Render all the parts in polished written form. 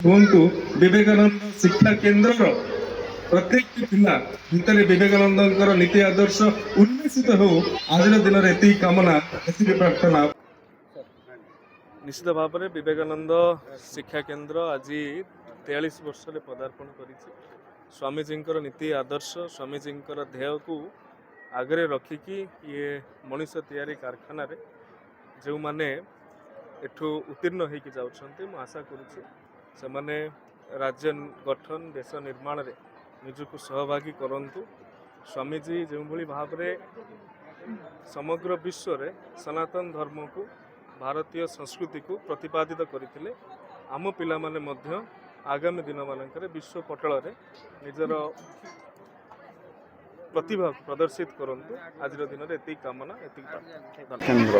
କୁହନ୍ତୁ ବିବେକାନନ୍ଦ ଶିକ୍ଷା କେନ୍ଦ୍ରର ପ୍ରତ୍ୟେକ ପିଲା ଭିତରେ ବିବେକାନନ୍ଦଙ୍କର ନୀତି ଆଦର୍ଶ ଉନ୍ମେଷିତ ହେଉ। ଆଜିର ଦିନରେ ଏତିକି କାମନା, ଏତିକି ପ୍ରାର୍ଥନା। ନିଶ୍ଚିତ ଭାବରେ ବିବେକାନନ୍ଦ ଶିକ୍ଷା କେନ୍ଦ୍ର ଆଜି 43 ବର୍ଷରେ ପଦାର୍ପଣ କରିଛି। ସ୍ୱାମୀଜୀଙ୍କର ନୀତି ଆଦର୍ଶ, ସ୍ୱାମୀଜୀଙ୍କର ଧ୍યેୟକୁ ଆଗରେ ରଖିକି ଇଏ ମଣିଷ ତିଆରି କାରଖାନାରେ ଯେଉଁମାନେ ଏଠୁ ଉତ୍ତୀର୍ଣ୍ଣ ହେଇକି ଯାଉଛନ୍ତି, ମୁଁ ଆଶା କରୁଛି ସେମାନେ ରାଜ୍ୟ ଗଠନ, ଦେଶ ନିର୍ମାଣରେ ନିଜକୁ ସହଭାଗୀ କରନ୍ତୁ। ସ୍ୱାମୀଜୀ ଯେଉଁଭଳି ଭାବରେ ସମଗ୍ର ବିଶ୍ୱରେ ସନାତନ ଧର୍ମକୁ, ଭାରତୀୟ ସଂସ୍କୃତିକୁ ପ୍ରତିପାଦିତ କରିଥିଲେ, ଆମ ପିଲାମାନେ ମଧ୍ୟ ଆଗାମୀ ଦିନମାନଙ୍କରେ ବିଶ୍ୱ ପଟଳରେ ନିଜର ପ୍ରତିଭାକୁ ପ୍ରଦର୍ଶିତ କରନ୍ତୁ। ଆଜିର ଦିନରେ ଏତିକି କାମନା, ଏତିକି କେନ୍ଦ୍ର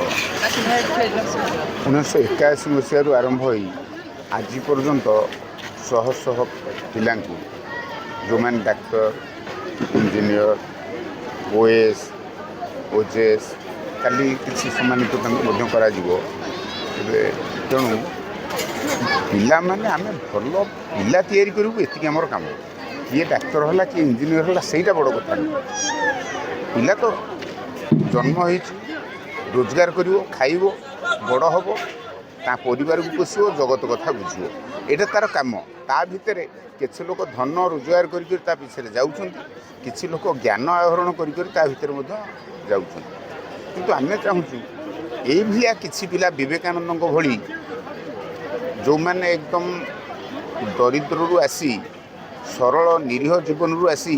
1981 ମସିହାରୁ ଆରମ୍ଭ ହୋଇ ଆଜି ପର୍ଯ୍ୟନ୍ତ ଶହ ଶହ ପିଲାଙ୍କୁ, ଯେଉଁମାନେ ଡାକ୍ତର, ଇଞ୍ଜିନିୟର, ଓଏଏସ୍, ଓଜେଏସ୍, କାଲି କିଛି ସମ୍ମାନିତ ତାଙ୍କୁ ମଧ୍ୟ କରାଯିବ। ଏବେ ତେଣୁ ପିଲାମାନେ, ଆମେ ଭଲ ପିଲା ତିଆରି କରିବୁ, ଏତିକି ଆମର କାମ। କିଏ ଡାକ୍ତର ହେଲା, କିଏ ଇଞ୍ଜିନିୟର ହେଲା, ସେଇଟା ବଡ଼ କଥା ନୁହେଁ। ପିଲା ତ ଜନ୍ମ ହେଇଛି, ରୋଜଗାର କରିବ, ଖାଇବ, ବଡ଼ ହେବ, ତା ପରିବାରକୁ ପୋଷିବ, ଜଗତ କଥା ବୁଝିବ, ଏଇଟା ତା'ର କାମ। ତା ଭିତରେ କିଛି ଲୋକ ଧନ ରୋଜଗାର କରିକି ତା ପିଛରେ ଯାଉଛନ୍ତି, କିଛି ଲୋକ ଜ୍ଞାନ ଆହରଣ କରିକି ତା ଭିତରେ ମଧ୍ୟ ଯାଉଛନ୍ତି। କିନ୍ତୁ ଆମେ ଚାହୁଁଛୁ ଏଇଭଳିଆ କିଛି ପିଲା ବିବେକାନନ୍ଦଙ୍କ ଭଳି, ଯେଉଁମାନେ ଏକଦମ ଦରିଦ୍ରରୁ ଆସି, ସରଳ ନିରୀହ ଜୀବନରୁ ଆସି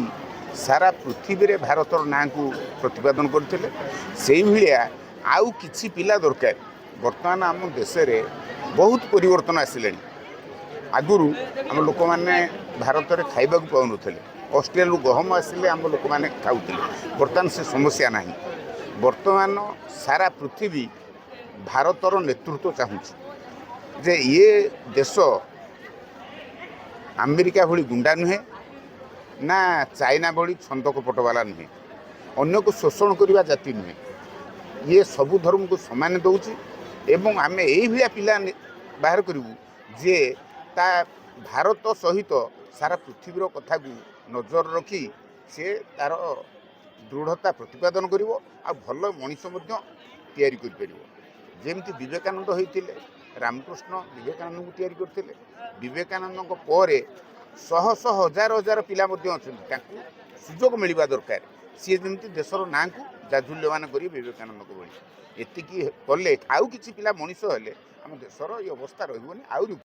ସାରା ପୃଥିବୀରେ ଭାରତର ନାଁକୁ ପ୍ରତିପାଦନ କରିଥିଲେ, ସେଇଭଳିଆ ଆଉ କିଛି ପିଲା ଦରକାର। ବର୍ତ୍ତମାନ ଆମ ଦେଶରେ ବହୁତ ପରିବର୍ତ୍ତନ ଆସିଲାଣି। ଆଗରୁ ଆମ ଲୋକମାନେ ଭାରତରେ ଖାଇବାକୁ ପାଉନଥିଲେ, ଅଷ୍ଟ୍ରେଲିଆରୁ ଗହମ ଆସିଲେ ଆମ ଲୋକମାନେ ଖାଉଥିଲେ। ବର୍ତ୍ତମାନ ସେ ସମସ୍ୟା ନାହିଁ। ବର୍ତ୍ତମାନ ସାରା ପୃଥିବୀ ଭାରତର ନେତୃତ୍ୱ ଚାହୁଁଛି ଯେ ଇଏ ଦେଶ ଆମେରିକା ଭଳି ଗୁଣ୍ଡା ନୁହେଁ, ନା ଚାଇନା ଭଳି ଛନ୍ଦ କପଟବାଲା ନୁହେଁ, ଅନ୍ୟକୁ ଶୋଷଣ କରିବା ଜାତି ନୁହେଁ। ଇଏ ସବୁ ଧର୍ମକୁ ସମାନ ଦେଉଛି ଏବଂ ଆମେ ଏଇଭଳିଆ ପିଲା ବାହାର କରିବୁ ଯେ ତା ଭାରତ ସହିତ ସାରା ପୃଥିବୀର କଥାକୁ ନଜର ରଖି ସେ ତା'ର ଦୃଢ଼ତା ପ୍ରତିପାଦନ କରିବ ଆଉ ଭଲ ମଣିଷ ମଧ୍ୟ ତିଆରି କରିପାରିବ। ଯେମିତି ବିବେକାନନ୍ଦ ହୋଇଥିଲେ, ରାମକୃଷ୍ଣ ବିବେକାନନ୍ଦଙ୍କୁ ତିଆରି କରିଥିଲେ। ବିବେକାନନ୍ଦଙ୍କ ପରେ ଶହ ଶହ ହଜାର ହଜାର ପିଲା ମଧ୍ୟ ଅଛନ୍ତି, ତାଙ୍କୁ ସୁଯୋଗ ମିଳିବା ଦରକାର। ସିଏ ଯେମିତି ଦେଶର ନାଁକୁ ଜାଜୁଲ୍ୟମାନ କରିବେ ବିବେକାନନ୍ଦଙ୍କ ଭଳି। ଏତିକି କଲେ ଆଉ କିଛି ପିଲା ମଣିଷ ହେଲେ ଆମ ଦେଶର ଏ ଅବସ୍ଥା ରହିବନି। ଆହୁରି